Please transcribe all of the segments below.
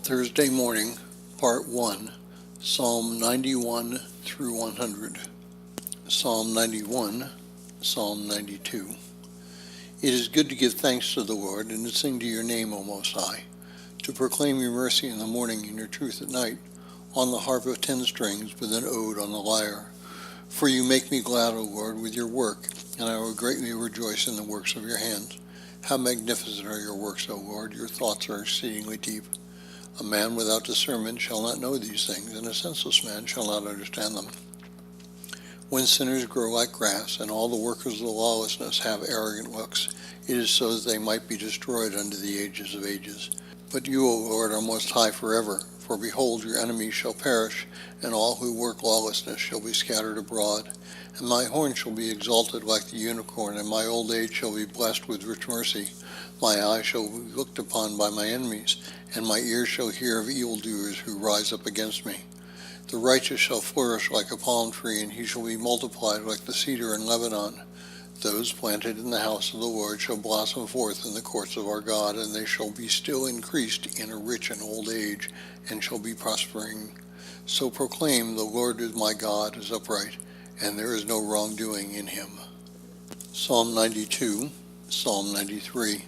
Thursday morning, Part 1, Psalm 91 through 100. Psalm 91, Psalm 92. It is good to give thanks to the Lord and to sing to your name, O Most High, to proclaim your mercy in the morning and your truth at night, on the harp of 10 strings with an ode on the lyre. For you make me glad, O Lord, with your work, and I will greatly rejoice in the works of your hands. How magnificent are your works, O Lord, your thoughts are exceedingly deep. A man without discernment shall not know these things, and a senseless man shall not understand them. When sinners grow like grass, and all the workers of lawlessness have arrogant looks, it is so that they might be destroyed unto the ages of ages. But you, O Lord, are most high forever. For behold, your enemies shall perish, and all who work lawlessness shall be scattered abroad. And my horn shall be exalted like the unicorn, and my old age shall be blessed with rich mercy. My eye shall be looked upon by my enemies, and my ears shall hear of evildoers who rise up against me. The righteous shall flourish like a palm tree, and he shall be multiplied like the cedar in Lebanon. Those planted in the house of the Lord shall blossom forth in the courts of our God, and they shall be still increased in a rich and old age, and shall be prospering. So proclaim, the Lord is my God, is upright, and there is no wrongdoing in him. Psalm 92, Psalm 93.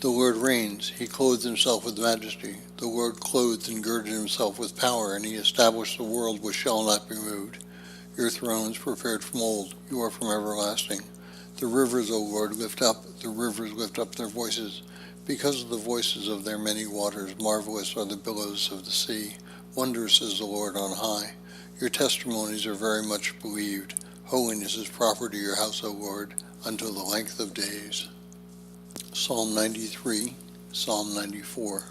The Lord reigns, he clothes himself with majesty. The Lord clothed and girded himself with power, and he established the world which shall not be moved. Your thrones prepared from old, you are from everlasting. The rivers, O Lord, the rivers lift up their voices. Because of the voices of their many waters, marvelous are the billows of the sea. Wondrous is the Lord on high. Your testimonies are very much believed. Holiness is proper to your house, O Lord, until the length of days. Psalm 93, Psalm 94.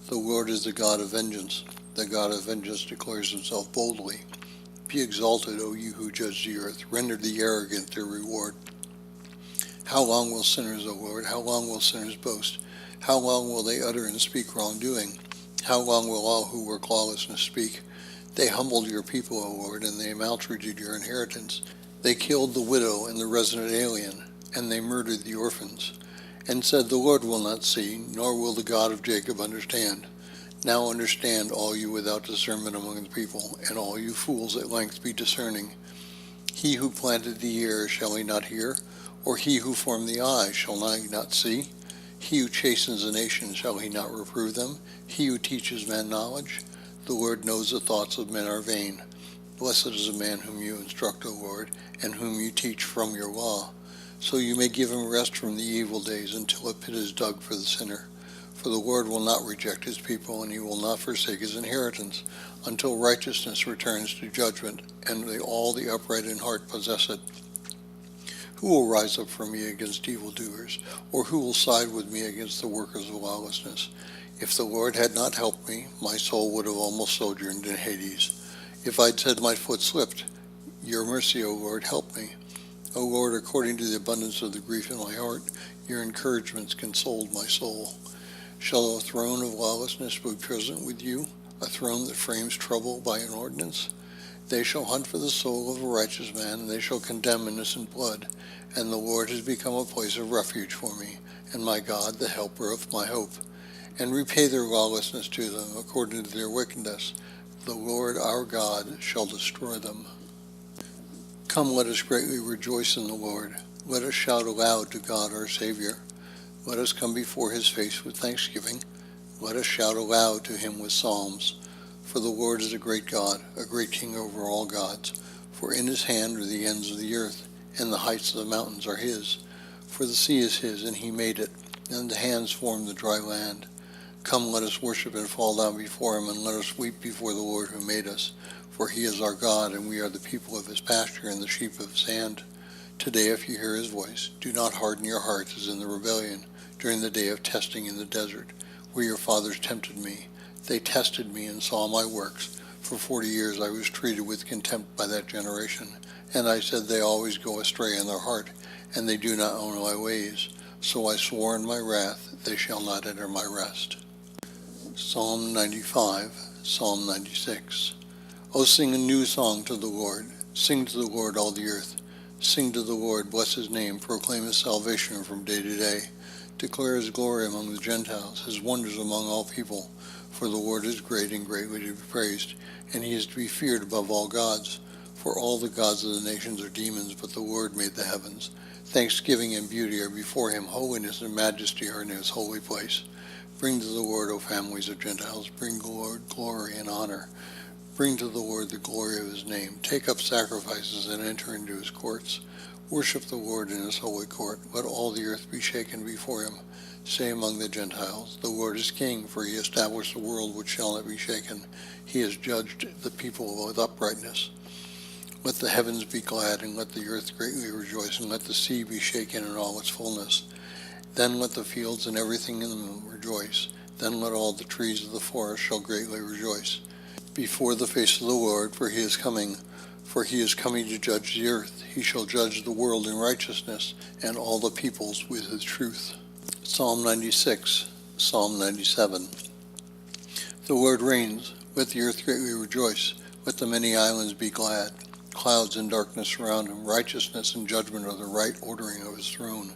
The Lord is the God of vengeance. The God of vengeance declares himself boldly. Be exalted, O you who judge the earth. Render the arrogant their reward. How long will sinners, O Lord, how long will sinners boast? How long will they utter and speak wrongdoing? How long will all who work lawlessness speak? They humbled your people, O Lord, and they maltreated your inheritance. They killed the widow and the resident alien, and they murdered the orphans, and said, the Lord will not see, nor will the God of Jacob understand. Now understand, all you without discernment among the people, and all you fools at length be discerning. He who planted the ear, shall he not hear? Or he who formed the eye, shall he not see? He who chastens a nation, shall he not reprove them? He who teaches men knowledge? The Lord knows the thoughts of men are vain. Blessed is the man whom you instruct, O Lord, and whom you teach from your law. So you may give him rest from the evil days until a pit is dug for the sinner. For the Lord will not reject his people, and he will not forsake his inheritance, until righteousness returns to judgment, and all the upright in heart possess it. Who will rise up for me against evildoers, or who will side with me against the workers of lawlessness? If the Lord had not helped me, my soul would have almost sojourned in Hades. If I'd said my foot slipped, your mercy, O Lord, help me. O Lord, according to the abundance of the grief in my heart, your encouragements consoled my soul. Shall a throne of lawlessness be present with you, a throne that frames trouble by an ordinance? They shall hunt for the soul of a righteous man, and they shall condemn innocent blood. And the Lord has become a place of refuge for me, and my God the helper of my hope. And repay their lawlessness to them according to their wickedness. The Lord our God shall destroy them. Come, let us greatly rejoice in the Lord. Let us shout aloud to God our Savior. Let us come before his face with thanksgiving. Let us shout aloud to him with psalms. For the Lord is a great God, a great King over all gods. For in his hand are the ends of the earth, and the heights of the mountains are his. For the sea is his, and he made it, and the hands formed the dry land. Come, let us worship and fall down before him, and let us weep before the Lord who made us. For he is our God, and we are the people of his pasture and the sheep of his hand. Today, if you hear his voice, do not harden your hearts as in the rebellion, during the day of testing in the desert, where your fathers tempted me. They tested me and saw my works. For 40 years I was treated with contempt by that generation. And I said, they always go astray in their heart, and they do not own my ways. So I swore in my wrath, they shall not enter my rest. Psalm 95, Psalm 96. O sing a new song to the Lord. Sing to the Lord, all the earth. Sing to the Lord, bless his name, proclaim his salvation from day to day. Declare his glory among the Gentiles, his wonders among all people. For the Lord is great and greatly to be praised, and he is to be feared above all gods. For all the gods of the nations are demons, but the Lord made the heavens. Thanksgiving and beauty are before him, holiness and majesty are in his holy place. Bring to the Lord, O families of Gentiles, bring glory and honor. Bring to the Lord the glory of his name. Take up sacrifices and enter into his courts. Worship the Lord in his holy court. Let all the earth be shaken before him. Say among the Gentiles, the Lord is king, for he established the world which shall not be shaken. He has judged the people with uprightness. Let the heavens be glad, and let the earth greatly rejoice, and let the sea be shaken in all its fullness. Then let the fields and everything in them rejoice. Then let all the trees of the forest shall greatly rejoice before the face of the Lord, for he is coming to judge the earth. He shall judge the world in righteousness, and all the peoples with his truth. Psalm 96, Psalm 97. The Lord reigns, let the earth greatly rejoice, let the many islands be glad. Clouds and darkness surround him, righteousness and judgment are the right ordering of his throne.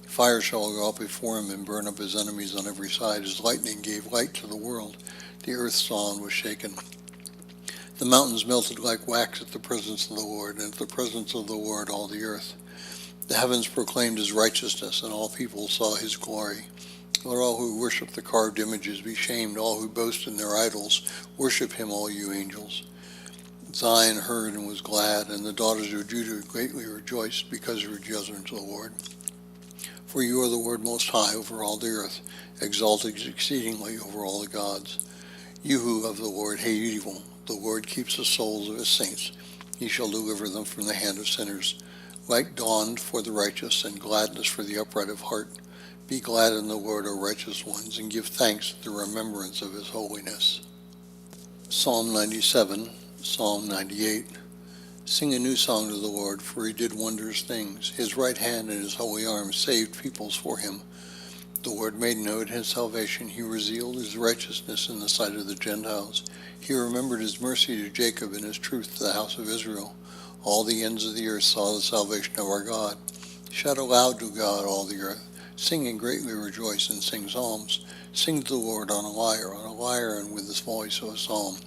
Fire shall go up before him and burn up his enemies on every side. His lightning gave light to the world. The earth saw and was shaken. The mountains melted like wax at the presence of the Lord, and at the presence of the Lord all the earth. The heavens proclaimed his righteousness, and all people saw his glory. Let all who worship the carved images be shamed. All who boast in their idols, worship him, all you angels. Zion heard and was glad, and the daughters of Judah greatly rejoiced because of your judgments, O Lord. For you are the Lord most high over all the earth, exalted exceedingly over all the gods. You who love the Lord hate evil. The Lord keeps the souls of his saints. He shall deliver them from the hand of sinners. Light dawned for the righteous, and gladness for the upright of heart. Be glad in the Lord, O righteous ones, and give thanks at the remembrance of his holiness. Psalm 97, Psalm 98. Sing a new song to the Lord, for he did wondrous things. His right hand and his holy arm saved peoples for him. The Lord made known his salvation. He revealed his righteousness in the sight of the Gentiles. He remembered his mercy to Jacob and his truth to the house of Israel. All the ends of the earth saw the salvation of our God. Shout aloud to God, all the earth. Sing and greatly rejoice and sing psalms. Sing to the Lord on a lyre and with the voice of a psalm.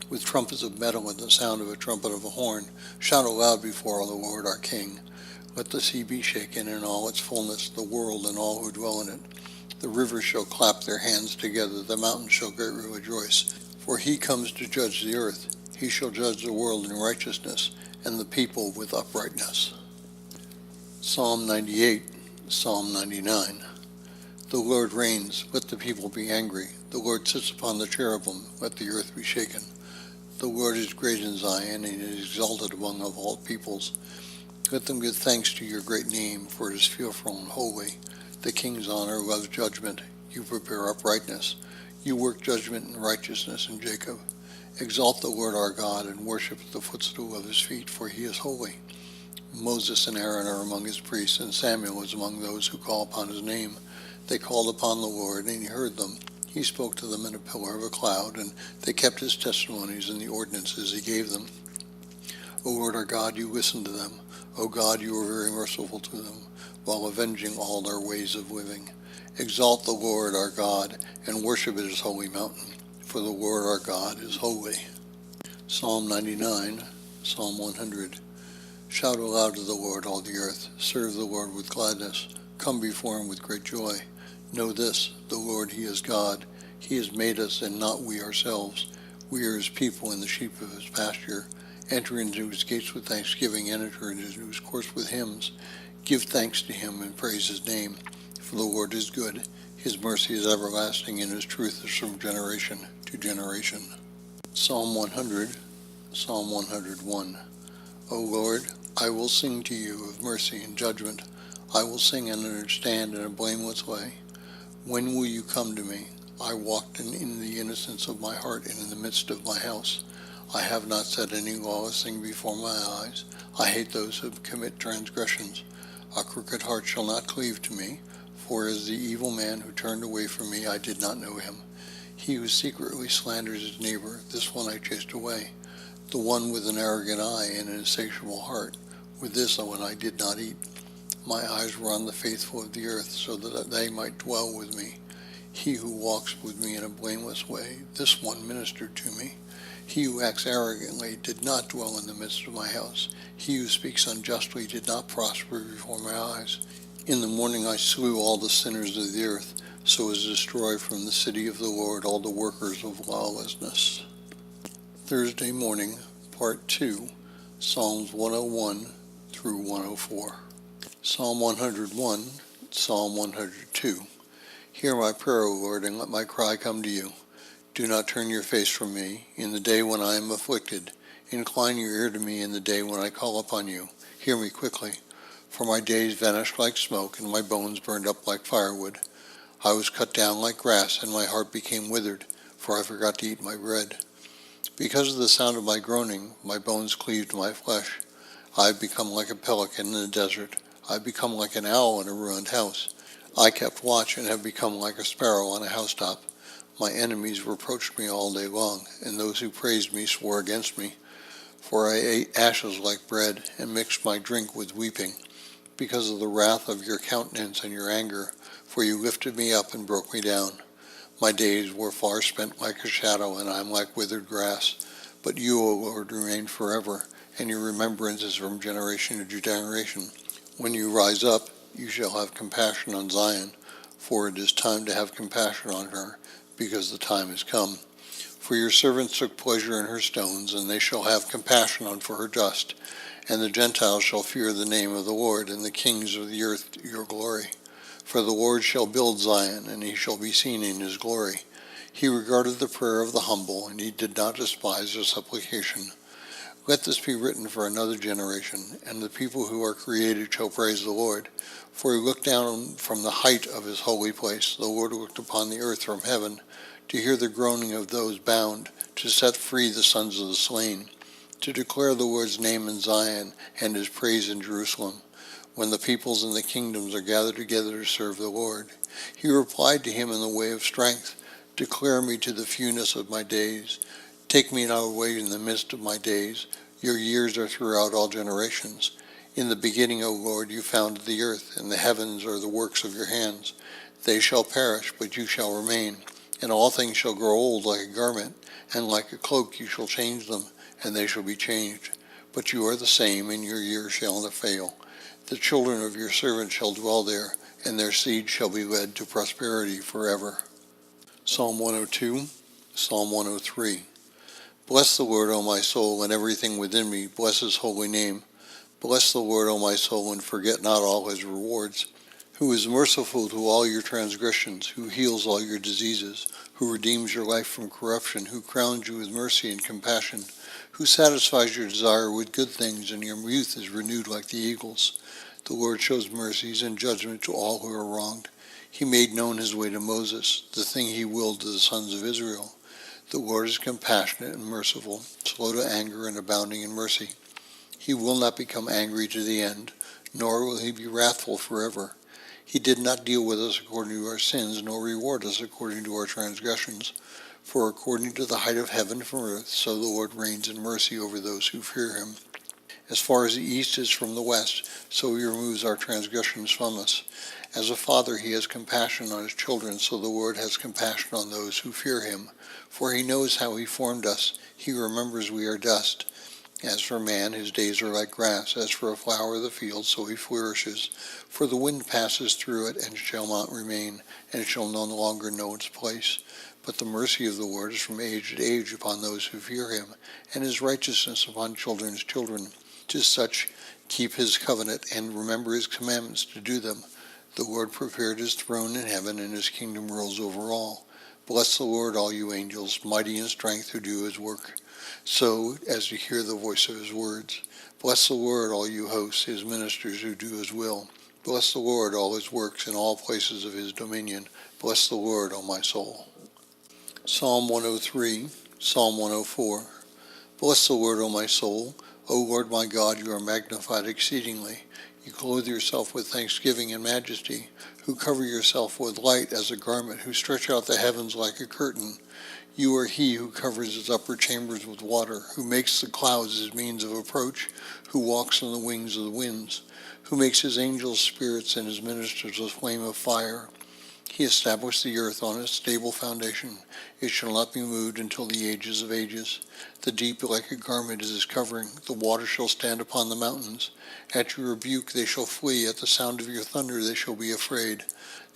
With trumpets of metal and the sound of a trumpet of a horn. Shout aloud before the Lord our King. Let the sea be shaken in all its fullness, the world and all who dwell in it. The rivers shall clap their hands together, the mountains shall greatly rejoice. For he comes to judge the earth. He shall judge the world in righteousness, and the people with uprightness. Psalm 98, Psalm 99. The Lord reigns, let the people be angry. The Lord sits upon the cherubim, let the earth be shaken. The Lord is great in Zion, and is exalted among all peoples. Let them give thanks to your great name, for it is fearful and holy. The king's honor loves judgment. You prepare uprightness. You work judgment and righteousness in Jacob. Exalt the Lord our God, and worship at the footstool of his feet, for he is holy. Moses and Aaron are among his priests, and Samuel is among those who call upon his name. They called upon the Lord, and he heard them. He spoke to them in a pillar of a cloud, and they kept his testimonies and the ordinances he gave them. O Lord our God, you listened to them. O God, you are very merciful to them, while avenging all their ways of living. Exalt the Lord our God, and worship at his holy mountain, for the Lord our God is holy. Psalm 99, Psalm 100. Shout aloud to the Lord, all the earth. Serve the Lord with gladness. Come before him with great joy. Know this, the Lord, he is God. He has made us, and not we ourselves. We are his people and the sheep of his pasture. Enter into his gates with thanksgiving, and enter into his courts with hymns. Give thanks to him and praise his name. For the Lord is good. His mercy is everlasting, and his truth is from generation to generation. Psalm 100, Psalm 101. O Lord, I will sing to you of mercy and judgment. I will sing and understand in a blameless way. When will you come to me? I walked in the innocence of my heart and in the midst of my house. I have not said any lawless thing before my eyes. I hate those who commit transgressions. A crooked heart shall not cleave to me, for as the evil man who turned away from me, I did not know him. He who secretly slanders his neighbor, this one I chased away. The one with an arrogant eye and an insatiable heart, with this one I did not eat. My eyes were on the faithful of the earth, so that they might dwell with me. He who walks with me in a blameless way, this one ministered to me. He who acts arrogantly did not dwell in the midst of my house. He who speaks unjustly did not prosper before my eyes. In the morning I slew all the sinners of the earth, so as to destroy from the city of the Lord all the workers of lawlessness. Thursday morning, Part 2, Psalms 101 through 104. Psalm 101, Psalm 102. Hear my prayer, O Lord, and let my cry come to you. Do not turn your face from me in the day when I am afflicted. Incline your ear to me in the day when I call upon you. Hear me quickly, for my days vanished like smoke, and my bones burned up like firewood. I was cut down like grass, and my heart became withered, for I forgot to eat my bread. Because of the sound of my groaning, my bones cleave to my flesh. I have become like a pelican in the desert. I have become like an owl in a ruined house. I kept watch and have become like a sparrow on a housetop. My enemies reproached me all day long, and those who praised me swore against me. For I ate ashes like bread, and mixed my drink with weeping, because of the wrath of your countenance and your anger, for you lifted me up and broke me down. My days were far spent like a shadow, and I am like withered grass. But you, O Lord, remain forever, and your remembrance is from generation to generation. When you rise up, you shall have compassion on Zion, for it is time to have compassion on her, because the time is come. For your servants took pleasure in her stones, and they shall have compassion on for her dust. And the Gentiles shall fear the name of the Lord, and the kings of the earth your glory. For the Lord shall build Zion, and he shall be seen in his glory. He regarded the prayer of the humble, and he did not despise their supplication. Let this be written for another generation, and the people who are created shall praise the Lord. For he looked down from the height of his holy place. The Lord looked upon the earth from heaven, to hear the groaning of those bound, to set free the sons of the slain, to declare the Lord's name in Zion, and his praise in Jerusalem, when the peoples and the kingdoms are gathered together to serve the Lord. He replied to him in the way of strength, Declare me to the fewness of my days. Take me not away in the midst of my days. Your years are throughout all generations. In the beginning, O Lord, you founded the earth, and the heavens are the works of your hands. They shall perish, but you shall remain, and all things shall grow old like a garment, and like a cloak you shall change them, and they shall be changed. But you are the same, and your years shall not fail. The children of your servants shall dwell there, and their seed shall be led to prosperity forever. Psalm 102, Psalm 103. Bless the Lord, O my soul, and everything within me. Bless his holy name. Bless the Lord, O my soul, and forget not all his rewards. Who is merciful to all your transgressions, who heals all your diseases, who redeems your life from corruption, who crowns you with mercy and compassion, who satisfies your desire with good things, and your youth is renewed like the eagles. The Lord shows mercies and judgment to all who are wronged. He made known his way to Moses, the thing he willed to the sons of Israel. The Lord is compassionate and merciful, slow to anger and abounding in mercy. He will not become angry to the end, nor will he be wrathful forever. He did not deal with us according to our sins, nor reward us according to our transgressions. For according to the height of heaven from earth, so the Lord reigns in mercy over those who fear him. As far as the east is from the west, so he removes our transgressions from us. As a father, he has compassion on his children, so the Lord has compassion on those who fear him. For he knows how he formed us. He remembers we are dust. As for man, his days are like grass. As for a flower of the field, so he flourishes. For the wind passes through it, and shall not remain, and shall no longer know its place. But the mercy of the Lord is from age to age upon those who fear him, and his righteousness upon children's children. To such keep his covenant, and remember his commandments to do them. The Lord prepared his throne in heaven, and his kingdom rules over all. Bless the Lord, all you angels, mighty in strength, who do his work, so as to hear the voice of his words. Bless the Lord, all you hosts, his ministers who do his will. Bless the Lord, all his works in all places of his dominion. Bless the Lord, O my soul. Psalm 103, Psalm 104. Bless the Lord, O my soul. O Lord my God, you are magnified exceedingly. You clothe yourself with thanksgiving and majesty, who cover yourself with light as a garment, who stretch out the heavens like a curtain. You are he who covers his upper chambers with water, who makes the clouds his means of approach, who walks on the wings of the winds, who makes his angels spirits and his ministers a flame of fire. He established the earth on its stable foundation. It shall not be moved until the ages of ages. The deep like a garment is his covering. The water shall stand upon the mountains. At your rebuke they shall flee. At the sound of your thunder they shall be afraid.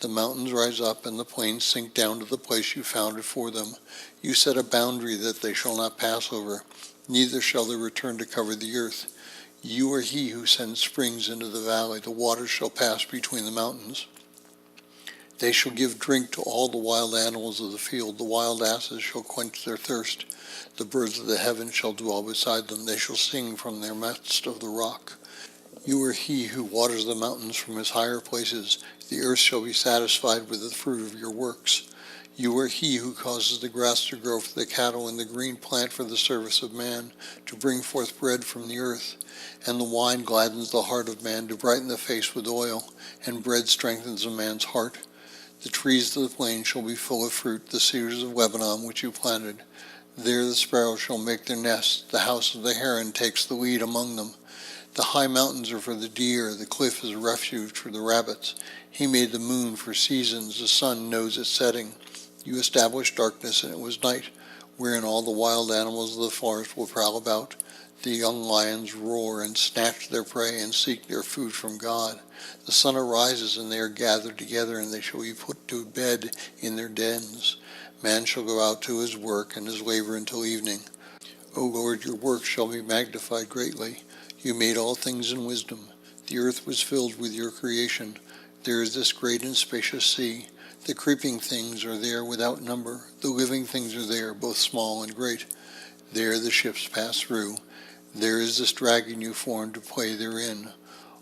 The mountains rise up and the plains sink down to the place you founded for them. You set a boundary that they shall not pass over. Neither shall they return to cover the earth. You are he who sends springs into the valley. The waters shall pass between the mountains. They shall give drink to all the wild animals of the field. The wild asses shall quench their thirst. The birds of the heavens shall dwell beside them. They shall sing from their midst of the rock. You are he who waters the mountains from his higher places. The earth shall be satisfied with the fruit of your works. You are he who causes the grass to grow for the cattle and the green plant for the service of man, to bring forth bread from the earth. And the wine gladdens the heart of man, to brighten the face with oil, and bread strengthens a man's heart. The trees of the plain shall be full of fruit, the cedars of Lebanon which you planted. There the sparrows shall make their nests. The house of the heron takes the lead among them. The high mountains are for the deer. The cliff is a refuge for the rabbits. He made the moon for seasons. The sun knows its setting. You established darkness, and it was night, wherein all the wild animals of the forest will prowl about. The young lions roar and snatch their prey and seek their food from God. The sun arises, and they are gathered together, and they shall be put to bed in their dens. Man shall go out to his work and his labor until evening. O Lord, your work shall be magnified greatly. You made all things in wisdom. The earth was filled with your creation. There is this great and spacious sea. The creeping things are there without number. The living things are there, both small and great. There the ships pass through. There is this dragon you formed to play therein.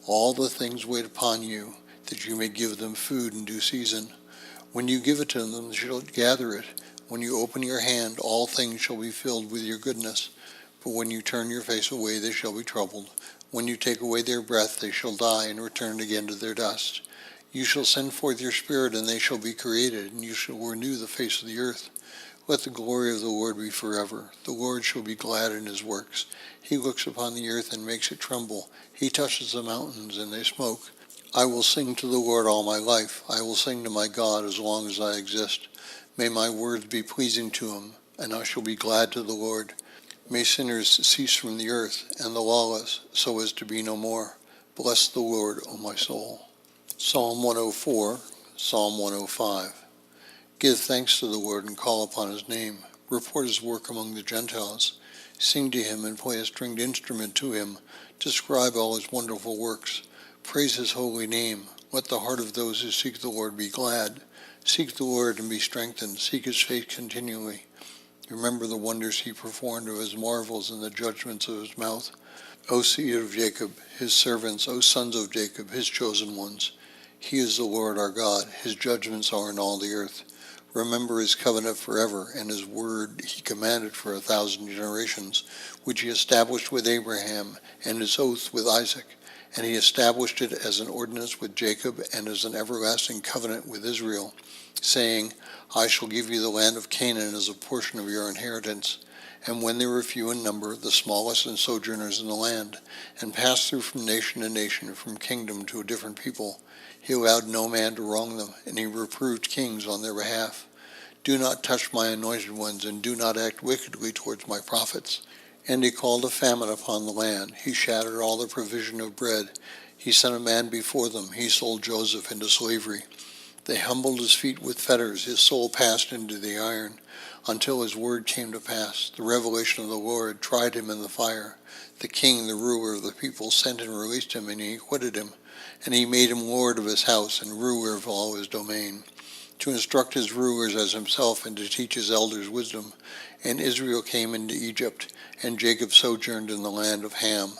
All the things wait upon you, that you may give them food in due season. When you give it to them, they shall gather it. When you open your hand, all things shall be filled with your goodness. But when you turn your face away, they shall be troubled. When you take away their breath, they shall die and return again to their dust. You shall send forth your spirit, and they shall be created, and you shall renew the face of the earth. Let the glory of the Lord be forever. The Lord shall be glad in his works. He looks upon the earth and makes it tremble. He touches the mountains, and they smoke. I will sing to the Lord all my life. I will sing to my God as long as I exist. May my words be pleasing to him, and I shall be glad to the Lord. May sinners cease from the earth, and the lawless, so as to be no more. Bless the Lord, O my soul. Psalm 104, Psalm 105. Give thanks to the Lord and call upon his name. Report his work among the Gentiles. Sing to him and play a stringed instrument to him. Describe all his wonderful works. Praise his holy name. Let the heart of those who seek the Lord be glad. Seek the Lord and be strengthened. Seek his face continually. Remember the wonders he performed, of his marvels and the judgments of his mouth. O seed of Jacob, his servants, O sons of Jacob, his chosen ones. He is the Lord our God. His judgments are in all the earth. Remember his covenant forever, and his word he commanded for 1,000 generations, which he established with Abraham, and his oath with Isaac. And he established it as an ordinance with Jacob, and as an everlasting covenant with Israel, saying, I shall give you the land of Canaan as a portion of your inheritance. And when they were few in number, the smallest and sojourners in the land, and passed through from nation to nation, from kingdom to a different people, he allowed no man to wrong them, and he reproved kings on their behalf. Do not touch my anointed ones, and do not act wickedly towards my prophets. And he called a famine upon the land. He shattered all the provision of bread. He sent a man before them. He sold Joseph into slavery. They humbled his feet with fetters. His soul passed into the iron, until his word came to pass. The revelation of the Lord tried him in the fire. The king, the ruler of the people, sent and released him, and he acquitted him. And he made him lord of his house and ruler of all his domain, to instruct his rulers as himself and to teach his elders wisdom. And Israel came into Egypt, and Jacob sojourned in the land of Ham.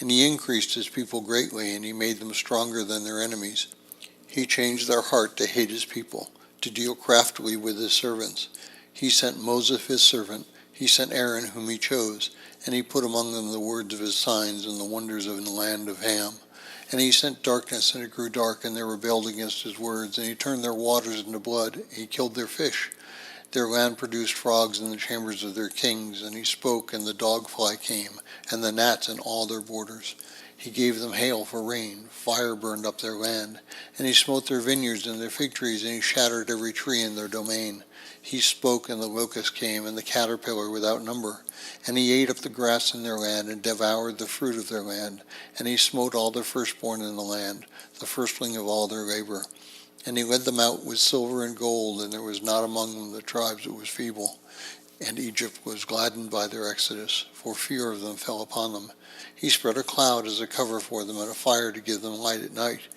And he increased his people greatly, and he made them stronger than their enemies. He changed their heart to hate his people, to deal craftily with his servants. He sent Moses his servant. He sent Aaron whom he chose, and he put among them the words of his signs and the wonders of the land of Ham. And he sent darkness, and it grew dark, and they rebelled against his words. And he turned their waters into blood, and he killed their fish. Their land produced frogs in the chambers of their kings, and he spoke, and the dogfly came, and the gnats in all their borders. He gave them hail for rain, fire burned up their land, and he smote their vineyards and their fig trees, and he shattered every tree in their domain. He spoke, and the locust came, and the caterpillar without number. And he ate up the grass in their land, and devoured the fruit of their land. And he smote all their firstborn in the land, the firstling of all their labor. And he led them out with silver and gold, and there was not among them the tribes that was feeble. And Egypt was gladdened by their exodus, for fear of them fell upon them. He spread a cloud as a cover for them, and a fire to give them light at night.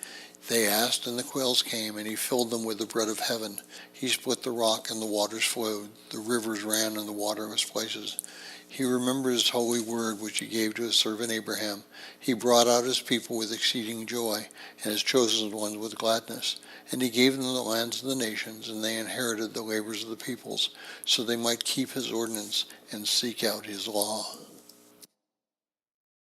They asked, and the quails came, and he filled them with the bread of heaven. He split the rock, and the waters flowed. The rivers ran in the waterless places. He remembered his holy word, which he gave to his servant Abraham. He brought out his people with exceeding joy, and his chosen ones with gladness. And he gave them the lands of the nations, and they inherited the labors of the peoples, so they might keep his ordinance and seek out his law.